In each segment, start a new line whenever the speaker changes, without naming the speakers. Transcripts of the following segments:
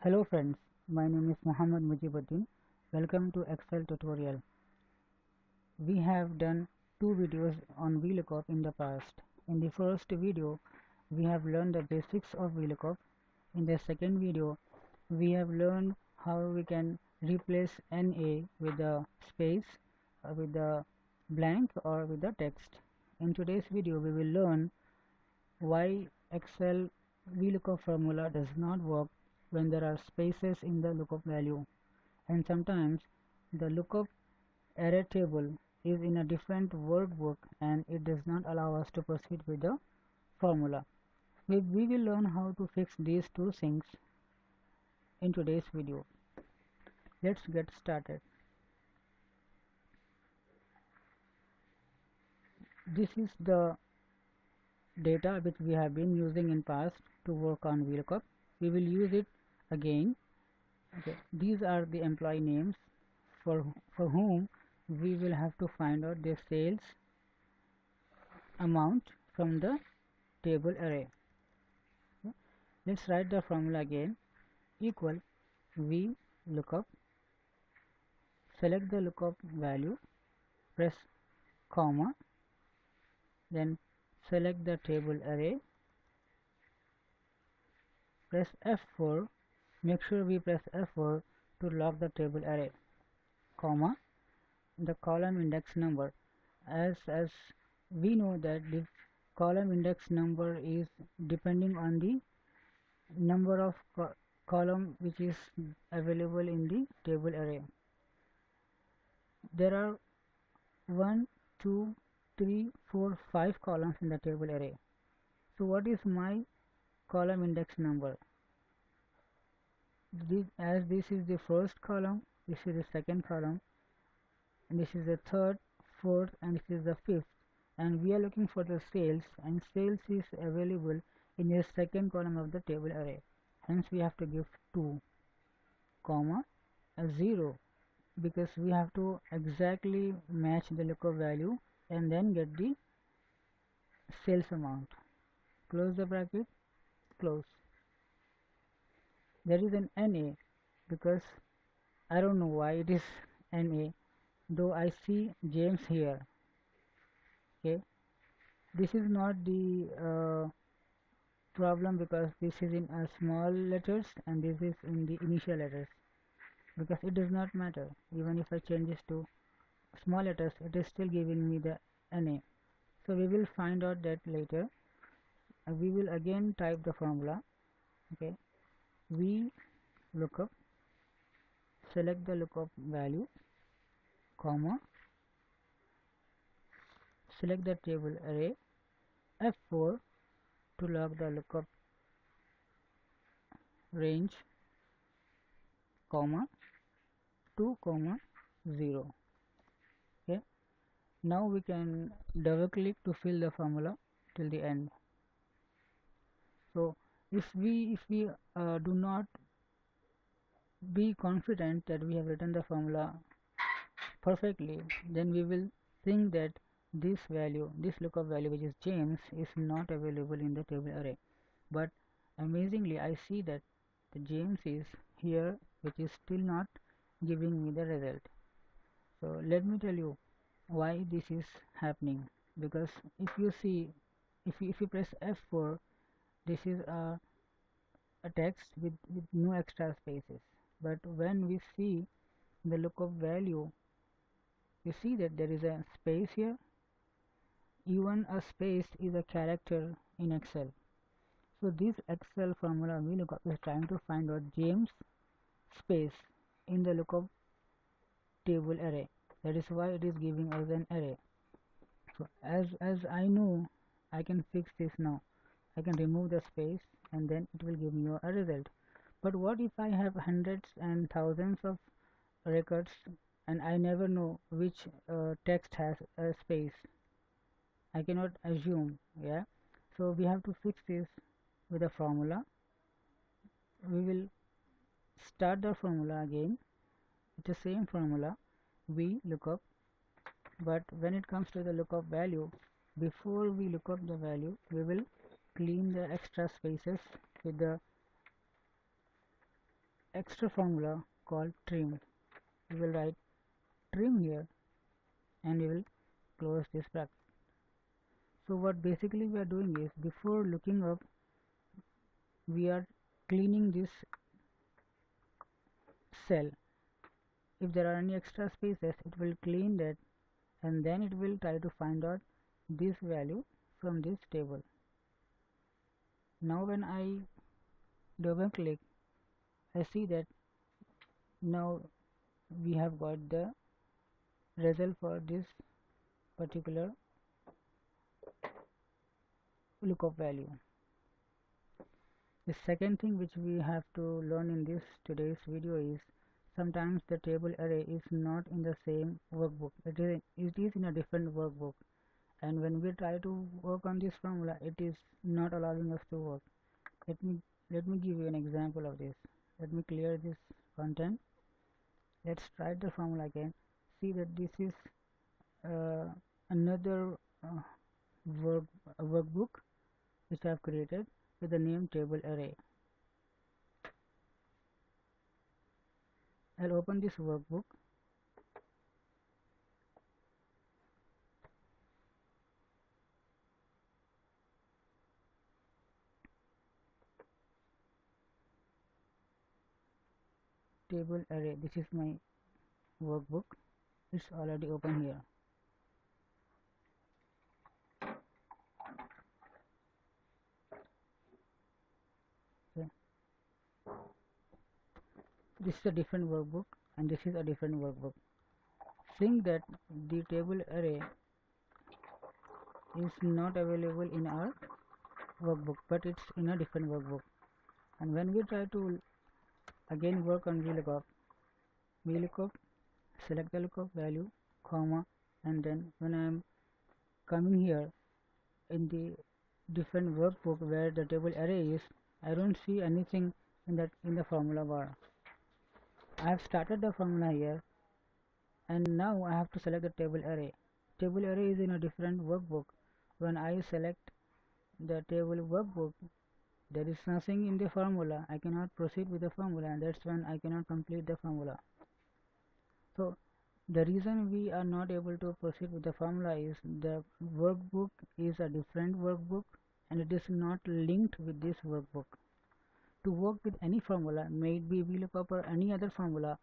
Hello friends, my name is Muhammad Mujibuddin. Welcome to Excel tutorial. We have done two videos on Vlookup in the past. In the first video, we have learned the basics of Vlookup. In the second video, we have learned how we can replace NA with a space, with a blank or with a text. In today's video, we will learn why Excel VLOOKUP formula does not work when there are spaces in the lookup value, and sometimes the lookup array table is in a different workbook and it does not allow us to proceed with the formula. We will learn how to fix these two things in today's video. Let's get started. This is the data which we have been using in past to work on VLOOKUP. We will use it again. Okay, these are the employee names for whom we will have to find out their sales amount from the table array. Okay. Let's write the formula again. Equal v lookup, select the lookup value, press comma, then select the table array, press F4, make sure we press F4 to lock the table array, comma, the column index number. As we know that the column index number is depending on the number of column which is available in the table array. There are 1, 2, 3, 4, 5 columns in the table array. So what is my column index number? As this is the first column, this is the second column, and this is the third, fourth, and this is the fifth, and we are looking for the sales, and sales is available in the second column of the table array. Hence we have to give 2, comma, a 0, because we have to exactly match the lookup value and then get the sales amount. Close the bracket, close. There is an NA because I don't know why it is NA, though I see James here. Okay, this is not the problem because this is in small letters and this is in the initial letters, because it does not matter. Even if I change this to small letters, it is still giving me the NA. So we will find out that later. We will again type the formula. Okay, v lookup, select the lookup value, comma, select the table array, F4 to lock the lookup range, comma, 2, 0. Okay, now we can double click to fill the formula till the end. So if we do not be confident that we have written the formula perfectly, then we will think that this value, this lookup value, which is James, is not available in the table array. But amazingly, I see that the James is here, which is still not giving me the result. So let me tell you why this is happening. Because if you see, if you press F4, this is a text with no extra spaces. But when we see the lookup value, you see that there is a space here. Even a space is a character in Excel. So this Excel formula VLOOKUP is trying to find out James space in the lookup table array. That is why it is giving us an array. So as I know, I can fix this now. I can remove the space and then it will give me a result. But what if I have hundreds and thousands of records and I never know which text has a space? I cannot assume. Yeah, so we have to fix this with a formula. We will start the formula again. It's the same formula, v lookup, but when it comes to the lookup value, before we look up the value, we will clean the extra spaces with the extra formula called trim. We will write trim here and we will close this bracket. So what basically we are doing is, before looking up, we are cleaning this cell. If there are any extra spaces, it will clean that, and then it will try to find out this value from this table. Now when I double click, I see that now we have got the result for this particular lookup value. The second thing which we have to learn in this today's video is, sometimes the table array is not in the same workbook. It is in a different workbook, and when we try to work on this formula, it is not allowing us to work. Let me give you an example of this. Let me clear this content. Let's try the formula again. See that this is another workbook which I have created with the name table array. I'll open this workbook. Table array, this is my workbook. It's already open here. Okay. This is a different workbook and this is a different workbook. Seeing that the table array is not available in our workbook, but it's in a different workbook, and when we try to again work on VLOOKUP, select the lookup value, comma, and then when I am coming here in the different workbook where the table array is, I don't see anything in the formula bar. I have started the formula here, and now I have to select the table array. Table array is in a different workbook. When I select the table workbook, there is nothing in the formula. I cannot proceed with the formula, and that's when I cannot complete the formula. So the reason we are not able to proceed with the formula is the workbook is a different workbook and it is not linked with this workbook. To work with any formula, may it be VLOOKUP or any other formula,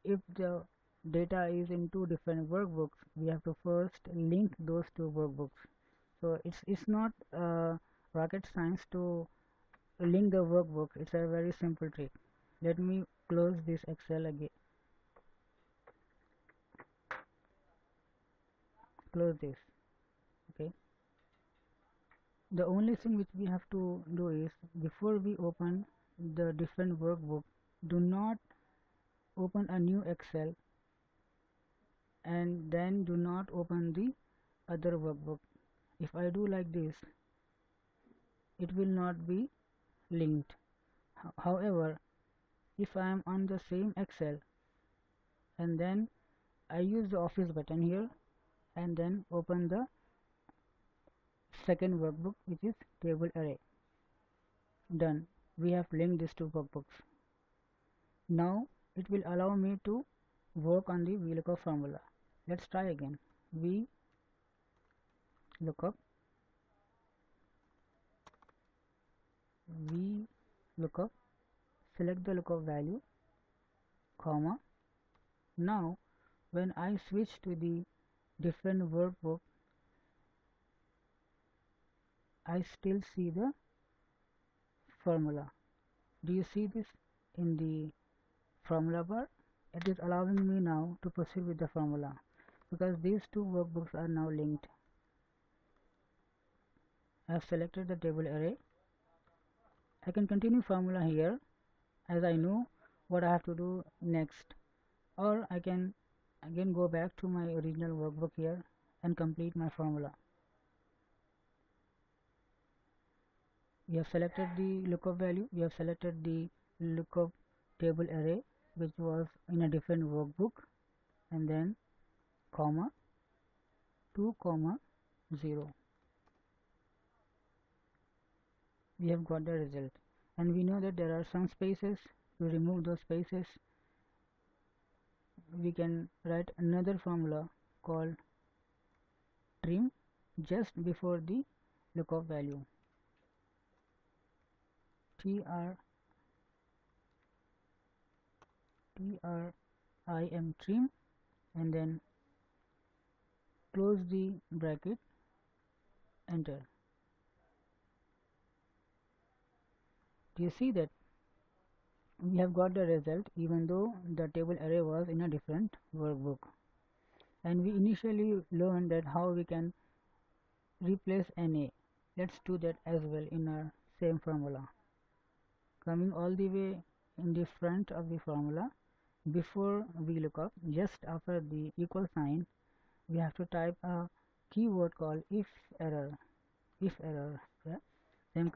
if the data is in two different workbooks, we have to first link those two workbooks. So it's not rocket science to link the workbook. It's a very simple trick. Let me close this Excel again. Close this. Okay. The only thing which we have to do is, before we open the different workbook, do not open a new Excel and then do not open the other workbook. If I do like this, it will not be linked. However, if I am on the same Excel and then I use the office button here and then open the second workbook, which is table array, done, we have linked these two workbooks. Now it will allow me to work on the VLOOKUP formula. Let's try again. VLOOKUP select the lookup value, comma. Now when I switch to the different workbook, I still see the formula. Do you see this in the formula bar? It is allowing me now to proceed with the formula because these two workbooks are now linked. I have selected the table array. I can continue formula here as I know what I have to do next, or I can again go back to my original workbook here and complete my formula. We have selected the lookup value, we have selected the lookup table array which was in a different workbook, and then comma 2, 0. We have got the result, and we know that there are some spaces To remove those spaces, we can write another formula called trim just before the lookup value. trim trim, and then close the bracket, enter. Do you see that we have got the result even though the table array was in a different workbook? And we initially learned that how we can replace NA. Let's do that as well in our same formula. Coming all the way in the front of the formula, before VLOOKUP, just after the equal sign, we have to type a keyword called if error. Yeah? Then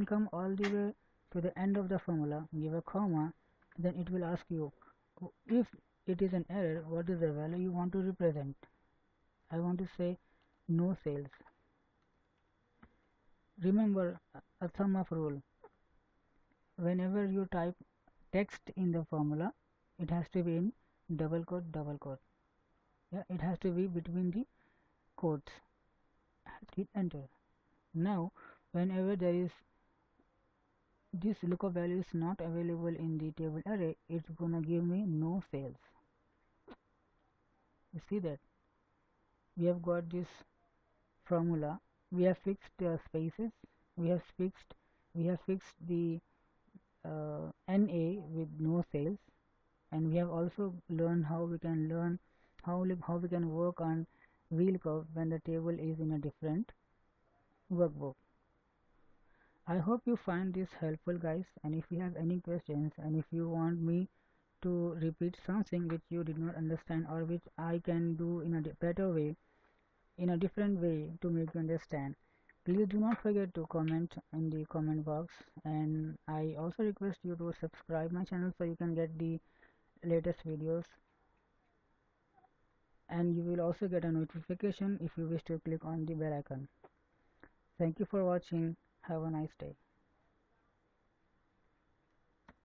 come all the way to the end of the formula, give a comma, then it will ask you if it is an error, what is the value you want to represent. I want to say no sales. Remember a thumb of rule: whenever you type text in the formula, it has to be in double quote. Yeah, it has to be between the quotes. Hit enter. Now whenever there is this lookup value is not available in the table array, it's gonna give me no sales. You see that we have got this formula. We have fixed spaces, we have fixed the NA with no sales, and we have also learned how we can work on VLOOKUP when the table is in a different workbook. I hope you find this helpful, guys, and if you have any questions, and if you want me to repeat something which you did not understand, or which I can do in a better way, in a different way to make you understand, please do not forget to comment in the comment box. And I also request you to subscribe my channel so you can get the latest videos, and you will also get a notification if you wish to click on the bell icon. Thank you for watching. Have a nice day.